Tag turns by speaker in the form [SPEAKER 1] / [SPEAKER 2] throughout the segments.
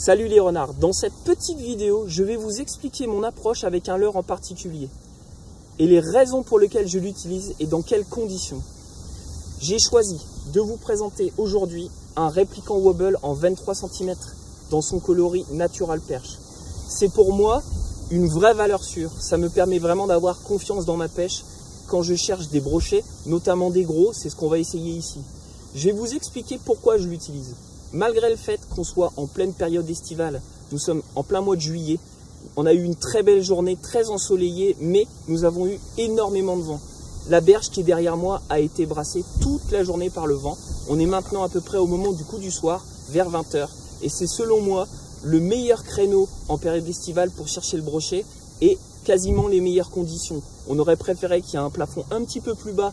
[SPEAKER 1] Salut les renards, dans cette petite vidéo, je vais vous expliquer mon approche avec un leurre en particulier et les raisons pour lesquelles je l'utilise et dans quelles conditions. J'ai choisi de vous présenter aujourd'hui un répliquant wobble en 23 cm dans son coloris Natural Perch. C'est pour moi une vraie valeur sûre, ça me permet vraiment d'avoir confiance dans ma pêche quand je cherche des brochets, notamment des gros, c'est ce qu'on va essayer ici. Je vais vous expliquer pourquoi je l'utilise. Malgré le fait qu'on soit en pleine période estivale, nous sommes en plein mois de juillet, on a eu une très belle journée, très ensoleillée, mais nous avons eu énormément de vent. La berge qui est derrière moi a été brassée toute la journée par le vent. On est maintenant à peu près au moment du coup du soir, vers 20 h. Et c'est selon moi le meilleur créneau en période estivale pour chercher le brochet et quasiment les meilleures conditions. On aurait préféré qu'il y ait un plafond un petit peu plus bas,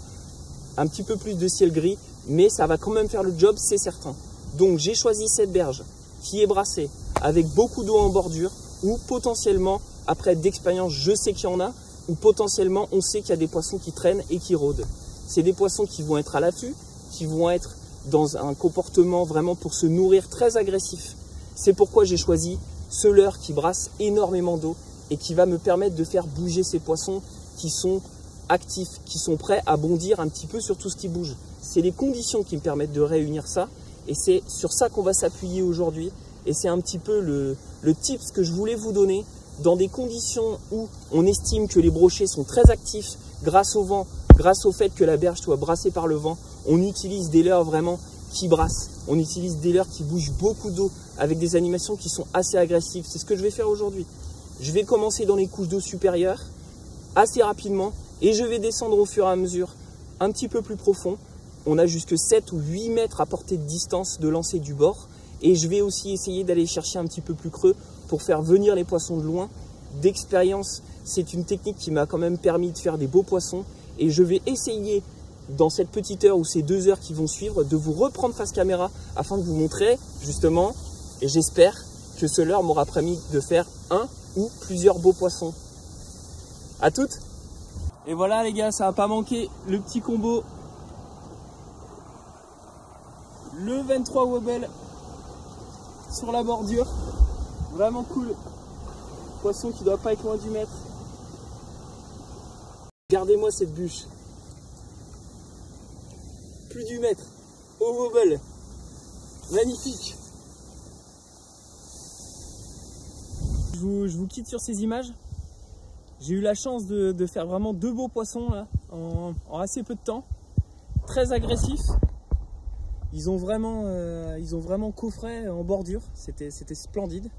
[SPEAKER 1] un petit peu plus de ciel gris, mais ça va quand même faire le job, c'est certain. Donc j'ai choisi cette berge qui est brassée avec beaucoup d'eau en bordure ou potentiellement, après d'expérience, je sais qu'il y en a, ou potentiellement on sait qu'il y a des poissons qui traînent et qui rôdent. C'est des poissons qui vont être à l'affût, qui vont être dans un comportement vraiment pour se nourrir très agressif. C'est pourquoi j'ai choisi ce leurre qui brasse énormément d'eau et qui va me permettre de faire bouger ces poissons qui sont actifs, qui sont prêts à bondir un petit peu sur tout ce qui bouge. C'est les conditions qui me permettent de réunir ça. Et c'est sur ça qu'on va s'appuyer aujourd'hui. Et c'est un petit peu le tips que je voulais vous donner dans des conditions où on estime que les brochets sont très actifs grâce au vent, grâce au fait que la berge soit brassée par le vent. On utilise des leurres vraiment qui brassent. On utilise des leurres qui bougent beaucoup d'eau avec des animations qui sont assez agressives. C'est ce que je vais faire aujourd'hui. Je vais commencer dans les couches d'eau supérieures assez rapidement et je vais descendre au fur et à mesure un petit peu plus profond. On a jusque 7 ou 8 mètres à portée de distance de lancer du bord. Et je vais aussi essayer d'aller chercher un petit peu plus creux pour faire venir les poissons de loin. D'expérience, c'est une technique qui m'a quand même permis de faire des beaux poissons. Et je vais essayer, dans cette petite heure ou ces 2 heures qui vont suivre, de vous reprendre face caméra afin de vous montrer justement, et j'espère que ce leurre m'aura permis de faire un ou plusieurs beaux poissons. À toutes! Et voilà les gars, ça n'a pas manqué, le petit combo. Le 23 wobble sur la bordure, vraiment cool. Poisson qui doit pas être loin du mètre. Regardez-moi cette bûche. Plus du mètre. Au wobble. Magnifique. Je vous quitte sur ces images. J'ai eu la chance de faire vraiment 2 beaux poissons là, en assez peu de temps. Très agressifs. Ils ont vraiment coffret en bordure, c'était splendide.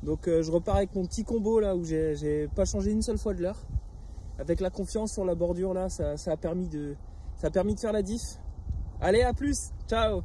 [SPEAKER 1] Donc je repars avec mon petit combo là où j'ai pas changé une seule fois de leurre. Avec la confiance sur la bordure là, ça a permis de faire la diff. Allez, à plus, ciao.